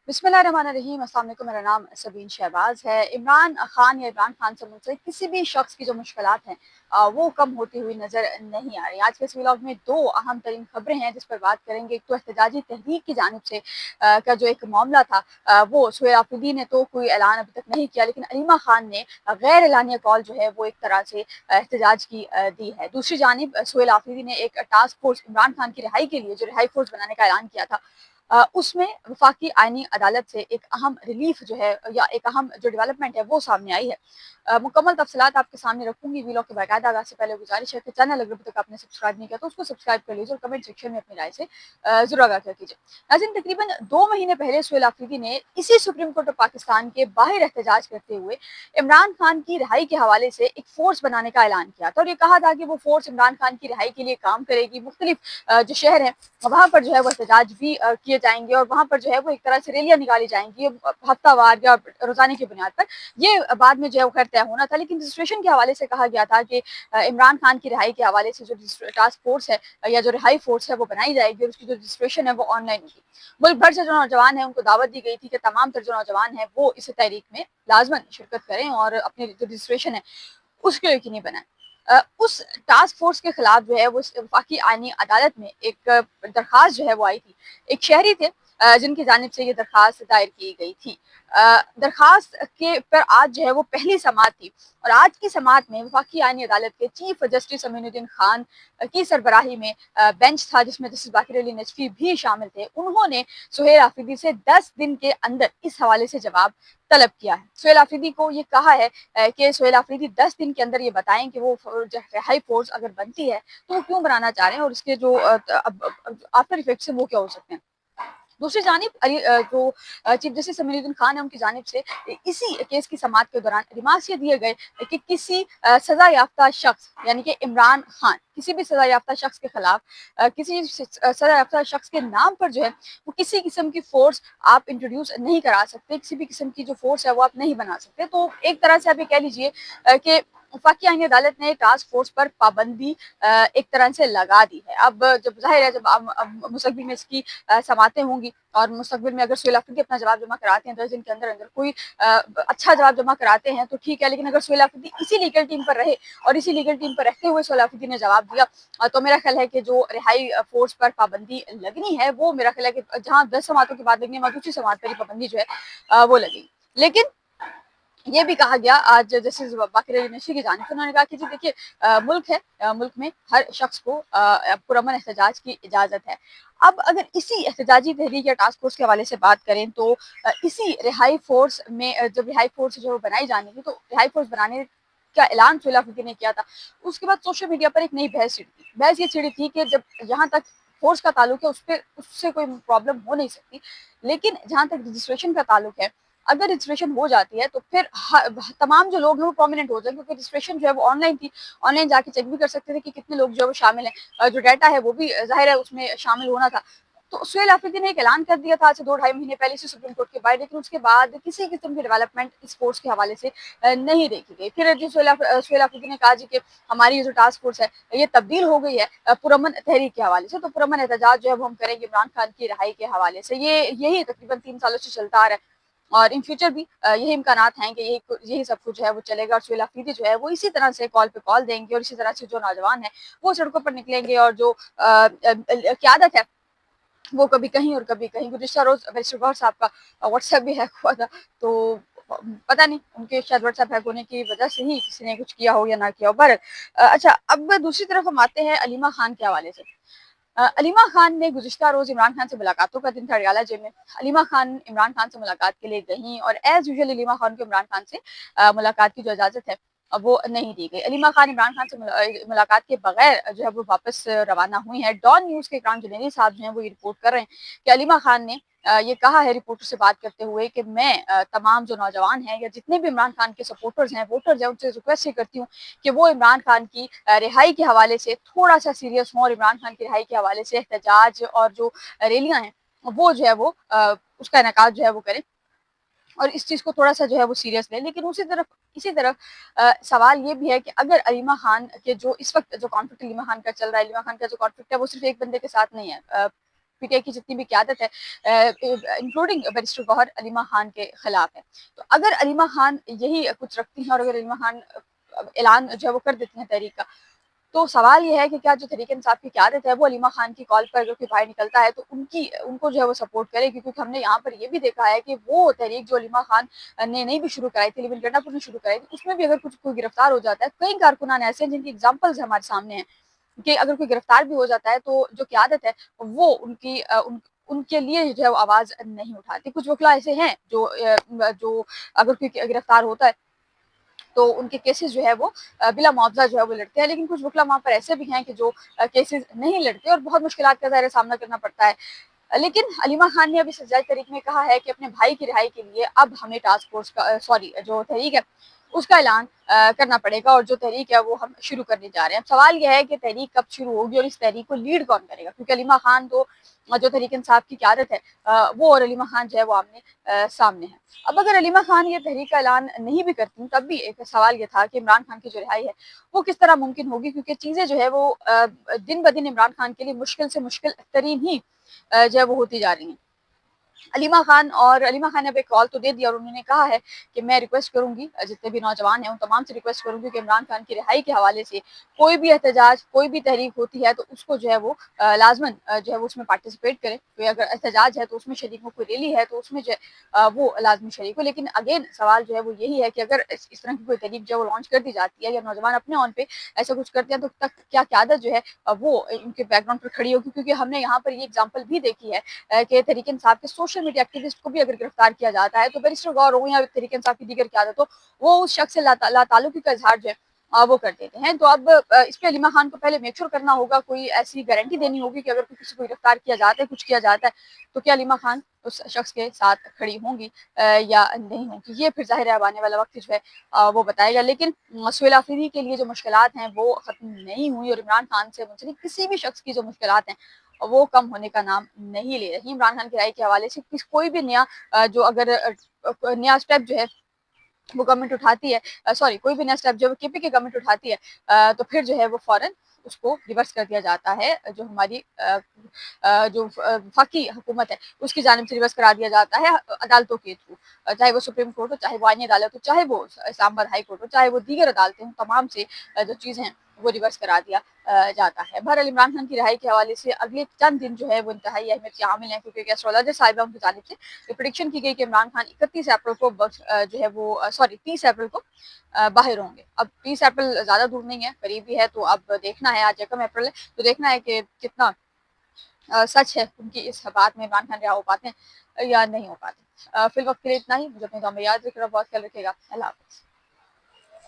बिस्मिल्लाहिर्रहमानिर्रहीम। अस्सलाम वालेकुम। मेरा नाम सबीन शहबाज है। इमरान खान या इमरान खान से मुंसलिक किसी भी शख्स की जो मुश्किलात हैं वो कम होती हुई नज़र नहीं आ रही। आज के इस व्लॉग में दो अहम तरीन खबरें हैं जिस पर बात करेंगे। एक तो एहतजाजी तहरीक की जानिब से का जो एक मामला था, वो सुहेल आफरीदी ने तो कोई ऐलान अभी तक नहीं किया, लेकिन अलीमा खान ने गैर एलानिया कॉल जो है वो एक तरह से एहतजाज की दी है। दूसरी जानिब सुहेल आफरीदी ने एक टास्क फोर्स इमरान खान की रिहाई के लिए जो रिहाई फोर्स बनाने का ऐलान किया था, उसमें वफाकी आईनी अदालत से एक अहम रिलीफ जो है या एक अहम जो डेवलपमेंट है वो सामने आई है। मुकम्मल तफसीलात आपके सामने रखूंगी। वीडियो के बाकायदा आगाज़ से पहले गुजारिश है कि चैनल अगर अभी तक आपने सब्सक्राइब नहीं किया तो उसको सब्सक्राइब कर लीजिए और कमेंट सेक्शन में अपनी राय से जरूर आगाह कर कीजिए। नाज़रीन, तकरीबन 2 महीने पहले सुहेल आफरीदी ने इसी सुप्रीम कोर्ट ऑफ पाकिस्तान के बाहर एहतजाज करते हुए इमरान खान की रिहाई के हवाले से एक फोर्स बनाने का ऐलान किया था और ये कहा था कि वो फोर्स इमरान खान की रिहाई के लिए काम करेगी। मुख्तलिफ जो शहर हैं वहाँ पर जो है वो एहतजाज भी किए जाएंगे और वहाँ पर जो है वो एक तरह से रैलियाँ निकाली जाएंगी हफ्तावार या रोजाना की बुनियाद पर। ये बाद में जो है वो खैर तय होना था, लेकिन रजिस्ट्रेशन के हवाले से कहा गया था कि इमरान खान की रिहाई के हवाले से जो टास्क फोर्स है या जो रिहाई फोर्स है वो बनाई जाएगी और उसकी जो रजिस्ट्रेशन है वो ऑनलाइन होगी। मुल्क भर से जो नौजवान है उनको दावत दी गई थी कि तमाम तर जो नौजवान है वो इस तहरीक में लाजमन शिरकत करें और अपनी जो रजिस्ट्रेशन है उसके यकीनी बनाएं। उस टास्क फोर्स के खिलाफ जो है वो वफाकी आईनी अदालत में एक दरखास्त जो है वो आई थी। एक शहरी थे जिनकी जानिब से ये दरखास्त दायर की गई थी। दरखास्त के पर आज जो है वो पहली समाअत थी और आज की समाअत में वफाकी आईनी अदालत के चीफ जस्टिस अमीनुद्दीन खान की सरबराही में बेंच था जिसमें जस्टिस बाकिर अली नजफी भी शामिल थे। उन्होंने सुहेल आफरीदी से 10 दिन के अंदर इस हवाले से जवाब तलब किया है। सुहेल आफरीदी को ये कहा है कि सुहेल आफरीदी 10 दिन के अंदर ये बताएं कि वो रिहाई फोर्स अगर बनती है तो वो क्यों बनाना चाह रहे हैं और इसके जो आफ्टर इफेक्ट्स हैं वो क्या हो सकते हैं। दूसरी जानिब जो चीफ जस्टिस अमीनुद्दीन खान है उनकी जानिब से इसी केस की समाअत के दौरान रिमार्क्स ये दिए गए कि किसी सजा याफ्ता शख्स यानी कि इमरान खान किसी भी सजा याफ्ता शख्स के खिलाफ किसी सजा याफ्ता शख्स के नाम पर जो है वो किसी किस्म की फोर्स आप इंट्रोड्यूस नहीं करा सकते, किसी भी किस्म की जो फोर्स है वो आप नहीं बना सकते। तो एक तरह से आप ये कह लीजिए कि वफाकी आईनी अदालत ने टास्क फोर्स पर पाबंदी एक तरह से लगा दी है। अब जब जाहिर है जब मुस्तकबिल में इसकी समातें होंगी और मुस्तकबिल में अगर सुहेल आफरीदी अपना जवाब जमा कराते हैं 10 दिन के अंदर अंदर कोई अच्छा जवाब जमा कराते हैं तो ठीक है, लेकिन अगर सुहेल आफरीदी इसी लीगल टीम पर रहे और इसी लीगल टीम पर रहते हुए सुहेल आफरीदी ने जवाब दिया तो मेरा ख्याल है कि जो रिहाई फोर्स पर पाबंदी लगनी है वो मेरा ख्याल है कि जहाँ 10 समातों की बात लगनी है वहाँ दूसरी समात पर ही पाबंदी जो है वो लगेगी। लेकिन ये भी कहा गया आज जस्टिस बाकिर अली नजफी की जानिब से, उन्होंने कहा कि जी देखिए मुल्क है, मुल्क में हर शख्स को पुरअमन एहतजाज की इजाज़त है। अब अगर इसी एहतजाजी तहरीक या टास्क फोर्स के हवाले से बात करें तो इसी रिहाई फोर्स में जब रिहाई फोर्स जो बनाई जानी थी तो रिहाई फोर्स बनाने का ऐलान सुहेल आफरीदी ने किया था। उसके बाद सोशल मीडिया पर एक नई बहस छिड़ी थी। बहस ये छिड़ी थी कि जब जहाँ तक फोर्स का ताल्लुक है उस पर उससे कोई प्रॉब्लम हो नहीं सकती, लेकिन जहाँ तक रजिस्ट्रेशन का ताल्लुक है अगर रजिस्ट्रेशन हो जाती है तो फिर तमाम जो लोग हैं वो प्रोमिनेंट हो जाएंगे, क्योंकि रजिस्ट्रेशन जो है वो ऑनलाइन थी। ऑनलाइन जाके चेक भी कर सकते थे कि कितने लोग जो है वो शामिल हैं, जो डाटा है वो भी जाहिर है उसमें शामिल होना था। तो सुहेल आफरीदी ने एक ऐलान कर दिया था आज से 2-2.5 महीने पहले से सुप्रीम कोर्ट के बाहर, लेकिन उसके बाद किसी किस्म की डेवलपमेंट इस फोर्स के हवाले से नहीं देखी गई। फिर जो सुहेल आफरीदी ने कहा जी कि हमारी जो टास्क फोर्स है ये तब्दील हो गई है पुरअमन तहरीक के हवाले से, तो पुरअमन एहतजाज जो है वो हम करेंगे इमरान खान की रिहाई के हवाले से। ये यही तकरीबन 3 सालों से चलता आ रहा है और इन फ्यूचर भी यही इम्कानात हैं कि यही सब कुछ है वो चलेगा और सुहेल आफरीदी जो है वो इसी तरह से कॉल पे कॉल देंगे और इसी तरह से जो नौजवान है वो सड़कों पर निकलेंगे और जो क्यादत है वो कभी कहीं और कभी कहीं। गुज़िश्ता रोज बैरिस्टर गौहर साहब का व्हाट्सएप भी हैक हुआ था, तो पता नहीं उनके शायद व्हाट्सएप हैक होने की वजह से ही किसी ने कुछ किया हो या ना किया हो। पर अच्छा, अब दूसरी तरफ हम आते हैं अलीमा खान के हवाले से। अलीमा खान ने गुज़िश्ता रोज इमरान खान से मुलाकातों का दिन था अडयाला जेल में। अलीमा खान इमरान खान से मुलाकात के लिए गईं और एज यूजुअल अलीमा खान को इमरान खान से मुलाकात की जो इजाज़त है वो नहीं दी गई। अलीमा खान इमरान खान से मुलाकात के बगैर जो है वो वापस रवाना हुई हैं। डॉन न्यूज़ के इकराम जुनेदी साहब जो हैं वो ये रिपोर्ट कर रहे हैं कि अलीमा खान ने ये कहा है रिपोर्टर से बात करते हुए कि मैं तमाम जो नौजवान हैं या जितने भी इमरान खान के सपोर्टर्स हैं, वोटर्स हैं, उनसे रिक्वेस्ट ये करती हूँ कि वो इमरान खान की रिहाई के हवाले से थोड़ा सा सीरियस हों और इमरान खान की रिहाई के हवाले से एहतजाज और जो रैलियाँ हैं वो जो है वो उसका इनेकाद जो है वो करें और इस चीज़ को थोड़ा सा जो है वो सीरियस लें। लेकिन इसी तरफ सवाल ये भी है कि अगर अलीमा खान के जो इस वक्त जो कॉन्फ्लिक्ट अलीमा खान का चल रहा है, अलीमा खान का जो कॉन्फ्लिक्ट है वो सिर्फ एक बंदे के साथ नहीं है। PTI की जितनी भी क़यादत है इंक्लूडिंग बैरिस्टर गौहर अलीमा खान के खिलाफ है। तो अगर अलीमा खान यही कुछ रखती हैं और अगर अलीमा खान ऐलान जो है वो कर देती हैं तहरीक का, तो सवाल ये है कि क्या जो तहरीक-ए-इंसाफ की क़यादत है वो अलीमा खान की कॉल पर अगर कोई बाहर निकलता है तो उनको जो है वो सपोर्ट करेगी, क्योंकि हमने यहाँ पर ये भी देखा है कि वो तहरीक जो अलीमा खान ने नहीं भी शुरू कराई थी, लेकिन गंडापुर ने शुरू कराई थी, उसमें भी अगर कुछ कोई गिरफ्तार हो जाता है, कई कारकुनान ऐसे हैं जिनकी एग्ज़ाम्पल्स हमारे सामने हैं कि अगर कोई गिरफ्तार भी हो जाता है तो जो क़यादत है वो उनके लिए जो है वो आवाज़ नहीं उठाती। कुछ वकील ऐसे हैं जो अगर कोई गिरफ्तार होता है तो उनके केसेस जो है वो बिला मुआवजा जो है वो लड़ते हैं, लेकिन कुछ वकील वहाँ पर ऐसे भी हैं कि जो केसेस नहीं लड़ते और बहुत मुश्किलात का ज़ाहिर सामना करना पड़ता है। लेकिन अलीमा खान ने अभी सजाए तहरीक में कहा है कि अपने भाई की रिहाई के लिए अब हमें टास्क फोर्स का सॉरी जो तहरीक है उसका ऐलान करना पड़ेगा और जो तहरीक है वो हम शुरू करने जा रहे हैं। अब सवाल यह है कि तहरीक कब शुरू होगी और इस तहरीक को लीड कौन करेगा, क्योंकि अलीमा खान तो जो तहरीक इंसाफ की क़यादत है वो और अलीमा खान जो है वो आमने सामने है। अब अगर अलीमा खान ये तहरीक का ऐलान नहीं भी करती तब भी एक सवाल ये था कि इमरान खान की जो रिहाई है वो किस तरह मुमकिन होगी, क्योंकि चीज़ें जो है वो दिन ब दिन इमरान खान के लिए मुश्किल से मुश्किल तरीन ही जो है वो होती जा रही हैं। अलीमा खान ने अब एक कॉल तो दे दिया और उन्होंने कहा है कि मैं रिक्वेस्ट करूंगी जितने भी नौजवान हैं उन तमाम से रिक्वेस्ट करूंगी कि इमरान खान की रिहाई के हवाले से कोई भी एहतजाज कोई भी तहरीक होती है तो उसको जो है वो लाजमन जो है वो उसमें पार्टिसिपेट करें। कोई अगर एहतजाज है तो उसमें शरीक हो, कोई रैली है तो उसमें जो है वो लाजमी शरीक हो। लेकिन अगेन सवाल जो है वो यही है कि अगर इस तरह की कोई तहरीक जो है वो लॉन्च कर दी जाती है या नौजवान अपने ऑन पे ऐसा कुछ करते हैं तो तक क्या क़यादत जो है वो उनके बैकग्राउंड पर खड़ी होगी, क्योंकि हमने यहाँ पर ये एग्जाम्पल भी देखी है कि तहरीक इंसाफ के सोशल मीडिया एक्टिविस्ट को भी अगर गिरफ्तार किया जाता है तो बैरिस्टर गौहर हो या तहरीक इंसाफ की दीगर क़यादत हो वो उस शख्स से लाताल्लुकी का इजहार जो है वो कर देते हैं। तो अब इस पे अलीमा खान को पहले मेक श्योर करना होगा, कोई ऐसी गारंटी देनी होगी कि अगर किसी को गिरफ्तार किया जाता है कुछ किया जाता है तो क्या अलीमा खान उस शख्स के साथ खड़ी होंगी या नहीं होंगी। ये फिर ज़ाहिर है अब आने वाला वक्त जो है वो बताएगा। लेकिन सुहेल आफरीदी के लिए जो मुश्किलात हैं वो ख़त्म नहीं हुई और इमरान खान से मुंसलिक किसी भी शख्स की जो मुश्किलात हैं वो कम होने का नाम नहीं ले रही। इमरान खान की राय के हवाले से कोई भी नया जो अगर नया स्टेप जो है वो गवर्नमेंट उठाती है सॉरी कोई भी नया स्टेप जो केपी की गवर्नमेंट उठाती है तो फिर जो है वो फौरन उसको रिवर्स कर दिया जाता है। जो हमारी जो वफाकी हुकूमत है उसकी जानिब से रिवर्स करा दिया जाता है अदालतों के थ्रू, चाहे वो सुप्रीम कोर्ट हो, चाहे वो आईनी अदालत हो, चाहे वो इस्लामाबाद हाई कोर्ट हो, चाहे वो दीगर अदालतें हों, तमाम से जो चीज़ें हैं वो रिवर्स करा दिया जाता है। बहरहाल इमरान खान की रिहाई के हवाले से अगले चंद दिन जो है वो इंतहाई अहमियत के हामिल हैं, क्योंकि एस्ट्रोलॉजर साहिबा उनकी जानिब से ये प्रेडिक्शन की गई कि इमरान खान 31 अप्रैल को जो है वो सॉरी 30 अप्रैल को बाहर होंगे। अब 30 अप्रैल ज़्यादा दूर नहीं है, करीब ही है, तो अब देखना है, आज 1 अप्रैल है, तो देखना है कि कितना सच है उनकी इस बात में, इमरान खान रिहा हो पाते हैं या नहीं हो पाते। फिलवक्त के लिए इतना ही। मुझे अपनी दुआ में याद रखिएगा, बहुत ख्याल रखिएगा। अल्लाह हाफ़िज़।